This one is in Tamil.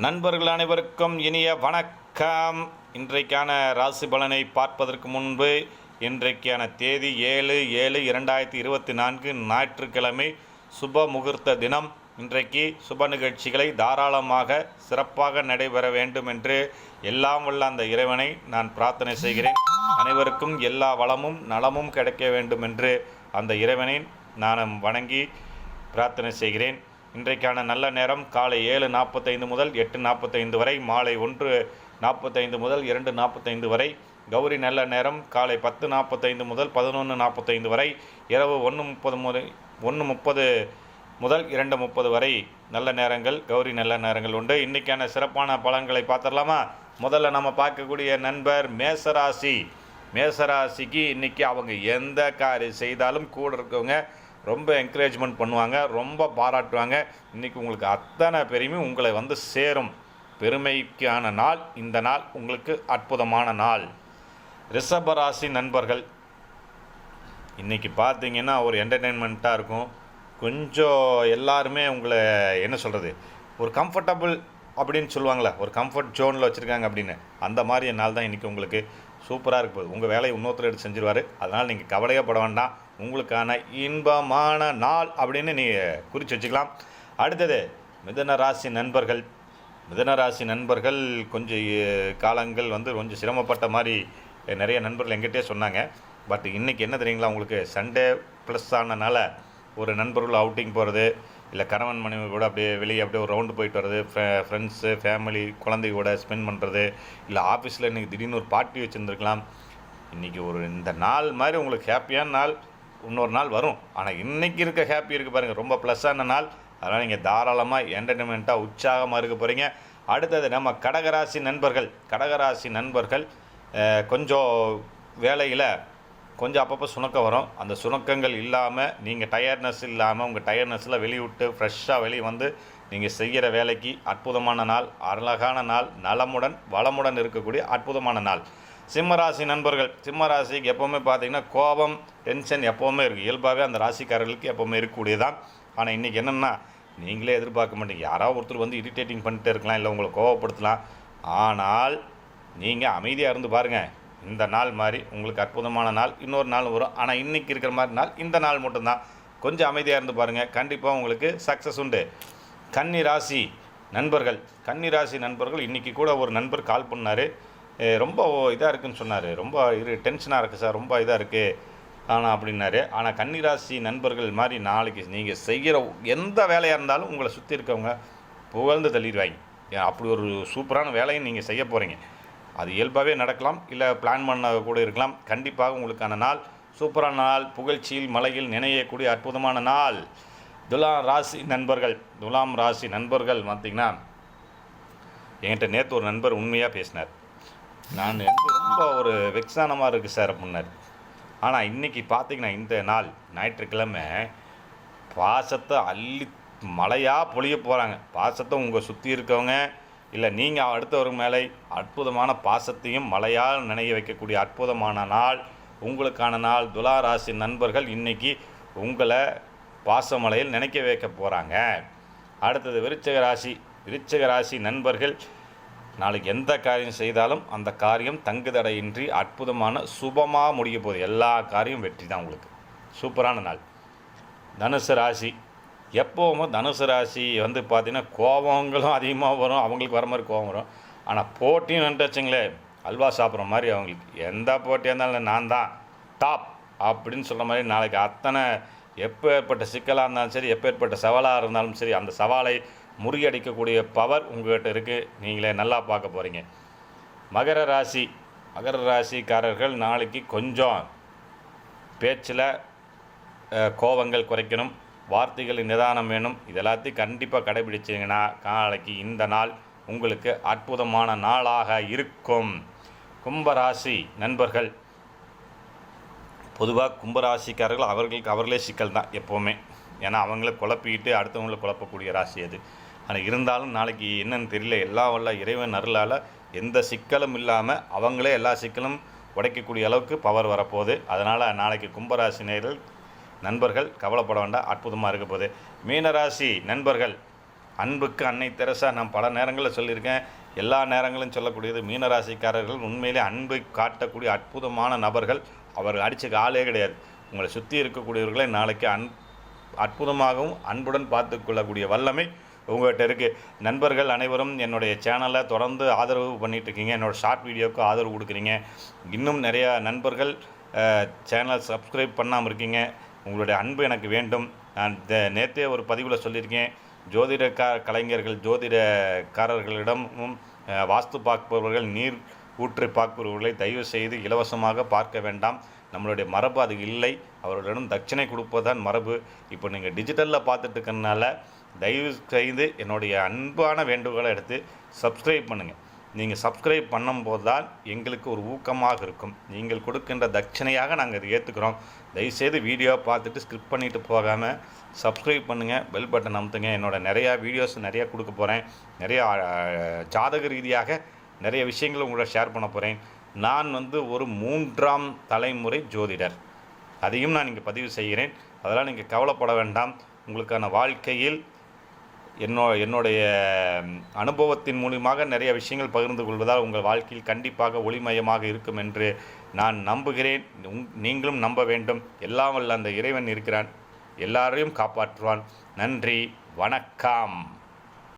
நண்பர்கள் அனைவருக்கும் இனிய வணக்கம். இன்றைக்கான ராசி பலனை பார்ப்பதற்கு முன்பு இன்றைக்கான தேதி 7/7/2024 ஞாயிற்றுக்கிழமை சுப முகூர்த்த தினம். இன்றைக்கு சுப நிகழ்ச்சிகளை தாராளமாக சிறப்பாக நடைபெற வேண்டும் என்று எல்லாம் வல்ல அந்த இறைவனை நான் பிரார்த்தனை செய்கிறேன். அனைவருக்கும் எல்லா வளமும் நலமும் கிடைக்க வேண்டும் என்று அந்த இறைவனை நான் வணங்கி பிரார்த்தனை செய்கிறேன். இன்றைக்கான நல்ல நேரம் காலை 7:45 முதல் 8:45 வரை, மாலை 1:45 முதல் 2:45 வரை. கௌரி நல்ல நேரம் காலை 10:45 முதல் 11:45 வரை, இரவு 1:30 முதல் 2:30 வரை நல்ல நேரங்கள், கௌரி நல்ல நேரங்கள் உண்டு. இன்றைக்கான சிறப்பான பலன்களை பார்த்துடலாமா? முதல்ல நம்ம பார்க்கக்கூடிய நண்பர் மேசராசி. மேசராசிக்கு இன்றைக்கி அவங்க எந்த காரியம் செய்தாலும் கூட இருக்கவங்க ரொம்ப என்கரேஜ்மெண்ட் பண்ணுவாங்க, ரொம்ப பாராட்டுவாங்க. இன்றைக்கி உங்களுக்கு அத்தனை பெருமை உங்களை சேரும். பெருமைக்கான நாள் இந்த நாள், உங்களுக்கு அற்புதமான நாள். ரிஷபராசி நண்பர்கள் இன்றைக்கி பார்த்தீங்கன்னா ஒரு என்டர்டெயின்மெண்ட்டாக இருக்கும். கொஞ்சம் எல்லாருமே உங்களை என்ன சொல்கிறது, ஒரு கம்ஃபர்டபுள் அப்படின்னு சொல்லுவாங்களே, ஒரு கம்ஃபர்ட் ஜோனில் வச்சுருக்காங்க அப்படின்னு, அந்த மாதிரி நாள் தான் இன்றைக்கி உங்களுக்கு சூப்பராக இருக்க போகுது. உங்கள் வேலையை இன்னொருத்தர் எடுத்து செஞ்சுருவார். அதனால் நீங்கள் கவலையே பட வேண்டாம். உங்களுக்கான இன்பமான நாள் அப்படின்னு நீங்கள் குறித்து வச்சுக்கலாம். அடுத்தது மிதுன ராசி நண்பர்கள். மிதுன ராசி நண்பர்கள் கொஞ்சம் காலங்கள் கொஞ்சம் சிரமப்பட்ட மாதிரி நிறைய நண்பர்கள் எங்கிட்டே சொன்னாங்க. பட் இன்றைக்கி என்ன தெரியுங்களா, உங்களுக்கு சண்டே ப்ளஸ் ஆனனால ஒரு நண்பர்கள் அவுட்டிங் போகிறது, இல்லை கணவன் மனைவி கூட அப்படியே வெளியே அப்படியே ஒரு ரவுண்டு போயிட்டு வர்றது, ஃப்ரெண்ட்ஸு ஃபேமிலி குழந்தையோட ஸ்பெண்ட் பண்ணுறது, இல்லை ஆஃபீஸில் இன்றைக்கி திடீர்னு ஒரு பார்ட்டி வச்சுருந்துருக்கலாம். இன்றைக்கி ஒரு இந்த நாள் மாதிரி உங்களுக்கு ஹாப்பியான நாள் இன்னொரு நாள் வரும். ஆனால் இன்றைக்கி இருக்க ஹாப்பி இருக்குது பாருங்கள், ரொம்ப ப்ளஸ்ஸான நாள். அதனால் நீங்கள் தாராளமாக என்டர்டெயின்மெண்ட்டாக உற்சாகமாக இருக்க போகிறீங்க. அடுத்தது நம்ம கடகராசி நண்பர்கள். கடகராசி நண்பர்கள் கொஞ்சம் வேலையில் கொஞ்சம் அப்பப்போ சுணக்கம் வரும். அந்த சுணக்கங்கள் இல்லாமல், நீங்கள் டயர்ட்னஸ் இல்லாமல், உங்கள் டயர்ட்னஸில் வெளிவிட்டு ஃப்ரெஷ்ஷாக வெளியே நீங்கள் செய்கிற வேலைக்கு அற்புதமான நாள், அழகான நாள், நலமுடன் வளமுடன் இருக்கக்கூடிய அற்புதமான நாள். சிம்மராசி நண்பர்கள். சிம்மராசிக்கு எப்போவுமே பார்த்திங்கன்னா கோபம், டென்ஷன் எப்போவுமே இருக்குது. இயல்பாகவே அந்த ராசிக்காரர்களுக்கு எப்போவுமே இருக்கக்கூடியதான். ஆனால் இன்றைக்கி என்னென்னா, நீங்களே எதிர்பார்க்க மாட்டீங்க, யாராவது ஒருத்தர் இரிட்டேட்டிங் பண்ணிட்டு இருக்கலாம், இல்லை உங்களை கோவப்படுத்தலாம். ஆனால் நீங்கள் அமைதியாக இருந்து பாருங்கள். இந்த நாள் மாதிரி உங்களுக்கு அற்புதமான நாள் இன்னொரு நாள் வரும். ஆனால் இன்றைக்கி இருக்கிற மாதிரி நாள் இந்த நாள் மட்டும்தான். கொஞ்சம் அமைதியாக இருந்து பாருங்கள், கண்டிப்பாக உங்களுக்கு சக்ஸஸ் உண்டு. கன்னி ராசி நண்பர்கள். கன்னி ராசி நண்பர்கள் இன்றைக்கி கூட ஒரு நண்பர் கால் பண்ணார். ரொம்ப இதாக இருக்குதுன்னு சொன்னார். ரொம்ப டென்ஷனாக இருக்குது சார், ரொம்ப இதாக இருக்குது ஆனால் அப்படின்னாரு. ஆனால் கன்னி ராசி நண்பர்கள் மாதிரி நாளைக்கு நீங்கள் செய்கிற எந்த வேலையாக இருந்தாலும் உங்களை சுற்றி இருக்கவங்க புகழ்ந்து தள்ளிடுவாங்க. அப்படி ஒரு சூப்பரான வேலையும் நீங்கள் செய்ய போகிறீங்க. அது இயல்பாகவே நடக்கலாம், இல்லை பிளான் பண்ண கூட இருக்கலாம். கண்டிப்பாக உங்களுக்கான நாள் சூப்பரான நாள், புகழ்ச்சியில் மலையில் நினையக்கூடிய அற்புதமான நாள். துலாம் ராசி நண்பர்கள். துலாம் ராசி நண்பர்கள் பார்த்திங்கன்னா, என்கிட்ட நேற்று ஒரு நண்பர் உண்மையாக பேசினார். நான் ரொம்ப ஒரு வெக்ஸானமாக இருக்குது சார் அப்படின்னார். ஆனால் இன்றைக்கி பார்த்திங்கன்னா இந்த நாள் ஞாயிற்றுக்கிழமை பாசத்தை அள்ளி மழையாக பொழிய போகிறாங்க. பாசத்தை உங்கள் சுற்றி இருக்கவங்க, இல்லை நீங்கள் அடுத்தவர் மேலே அற்புதமான பாசத்தையும் மழையால் நினைய வைக்கக்கூடிய அற்புதமான நாள், உங்களுக்கான நாள். துலா ராசி நண்பர்கள் இன்றைக்கி உங்களை பாசமலையில் நினைக்க வைக்க போகிறாங்க. அடுத்தது விருச்சிக ராசி. விருச்சிக ராசி நண்பர்கள் நாளைக்கு எந்த காரியம் செய்தாலும் அந்த காரியம் தங்குதடையின்றி அற்புதமான சுபமாக முடிய போகுது. எல்லா காரியம் வெற்றி தான் உங்களுக்கு. சூப்பரான நாள். தனுசு ராசி. எப்போவுமே தனுசு ராசி பார்த்திங்கன்னா கோபங்களும் அதிகமாக வரும், அவங்களுக்கு வர மாதிரி கோபம் வரும். ஆனால் போட்டின்னு வச்சுங்களேன், அல்வா சாப்பிட்ற மாதிரி அவங்களுக்கு எந்த போட்டியாக இருந்தாலும் நான் தான் டாப் அப்படின்னு சொல்கிற மாதிரி நாளைக்கு அத்தனை எப்போ ஏற்பட்ட சிக்கலாக இருந்தாலும் சரி, எப்போ ஏற்பட்ட சவாலாக இருந்தாலும் சரி, அந்த சவாலை முறியடிக்கக்கூடிய பவர் உங்கள்கிட்ட இருக்குது. நீங்களே நல்லா பார்க்க போகிறீங்க. மகர ராசி. மகர ராசிக்காரர்கள் நாளைக்கு கொஞ்சம் பேச்சில் கோபங்கள் குறைக்கணும், வார்த்தைகளின் நிதானம் வேணும். இது எல்லாத்தையும் கண்டிப்பாக கடைபிடிச்சிங்கன்னா நாளைக்கு இந்த நாள் உங்களுக்கு அற்புதமான நாளாக இருக்கும். கும்பராசி நண்பர்கள். பொதுவாக கும்பராசிக்காரர்கள் அவர்களே சிக்கல் தான் எப்போவுமே. ஏன்னா அவங்கள குழப்பிக்கிட்டு அடுத்தவங்களை குழப்பக்கூடிய ராசி அது. ஆனால் இருந்தாலும் நாளைக்கு என்னன்னு தெரியல, எல்லா வல்ல இறைவன் அருளால் எந்த சிக்கலும் இல்லாமல் அவங்களே எல்லா சிக்கலும் உடைக்கக்கூடிய அளவுக்கு பவர் வரப்போகுது. அதனால் நாளைக்கு கும்பராசினியர்கள் நண்பர்கள் கவலைப்பட வேண்டாம், அற்புதமாக இருக்க போகுது. மீனராசி நண்பர்கள். அன்புக்கு அன்னை தெரசா நான் பல நேரங்களில் சொல்லியிருக்கேன். எல்லா நேரங்களும் சொல்லக்கூடியது மீனராசிக்காரர்கள் உண்மையிலே அன்பை காட்டக்கூடிய அற்புதமான நபர்கள். அவர் அடிச்சுக்க ஆளே கிடையாது. உங்களை சுற்றி இருக்கக்கூடியவர்களை நாளைக்கு அற்புதமாகவும் அன்புடன் பார்த்து கொள்ளக்கூடிய வல்லமை உங்கள்கிட்ட இருக்குது. நண்பர்கள் அனைவரும் என்னுடைய சேனலை தொடர்ந்து ஆதரவு பண்ணிகிட்ருக்கீங்க. என்னோடய ஷார்ட் வீடியோவுக்கு ஆதரவு கொடுக்குறீங்க. இன்னும் நிறையா நண்பர்கள் சேனல் சப்ஸ்கிரைப் பண்ணாமல் இருக்கீங்க. உங்களுடைய அன்பு எனக்கு வேண்டும். நான் நேற்றே ஒரு பதிவில் சொல்லியிருக்கேன், ஜோதிட கலைஞர்கள் ஜோதிடக்காரர்களிடமும் வாஸ்து பார்ப்பவர்கள் நீர் ஊற்றி பார்ப்பவர்களை தயவு செய்து இலவசமாக பார்க்க வேண்டாம். நம்மளுடைய மரபு அது இல்லை. அவர்களிடம் தட்சணை கொடுப்பதுதான் மரபு. இப்போ நீங்கள் டிஜிட்டலில் பார்த்துட்டு இருக்கிறதுனால தயவு செய்து என்னுடைய அன்பான வேண்டுகோளை எடுத்து சப்ஸ்கிரைப் பண்ணுங்கள். நீங்கள் சப்ஸ்கிரைப் பண்ணும்போது தான் எங்களுக்கு ஒரு ஊக்கமாக இருக்கும். நீங்கள் கொடுக்கின்ற தட்சணையாக நாங்கள் அதை ஏற்றுக்கிறோம். தயவுசெய்து வீடியோ பார்த்துட்டு ஸ்கிப் பண்ணிவிட்டு போகாமல் சப்ஸ்கிரைப் பண்ணுங்கள், பெல் பட்டன் அமுத்துங்க. நிறையா வீடியோஸ் நிறையா கொடுக்க போகிறேன். நிறையா ஜாதக ரீதியாக நிறைய விஷயங்கள் உங்களோட ஷேர் பண்ண போகிறேன். நான் ஒரு 3ஆம் தலைமுறை ஜோதிடர். அதையும் நான் இங்கே பதிவு செய்கிறேன். அதெல்லாம் நீங்கள் கவலைப்பட வேண்டாம். உங்களுக்கான வாழ்க்கையில் என்னுடைய அனுபவத்தின் மூலமாக நிறைய விஷயங்கள் பகிர்ந்து கொள்வதால் உங்கள் வாழ்க்கையில் கண்டிப்பாக ஒளிமயமாக இருக்கும் என்று நான் நம்புகிறேன். நீங்களும் நம்ப வேண்டும். எல்லாம் வல்ல அந்த இறைவன் இருக்கிறான், எல்லாரையும் காப்பாற்றுவான். நன்றி, வணக்கம்.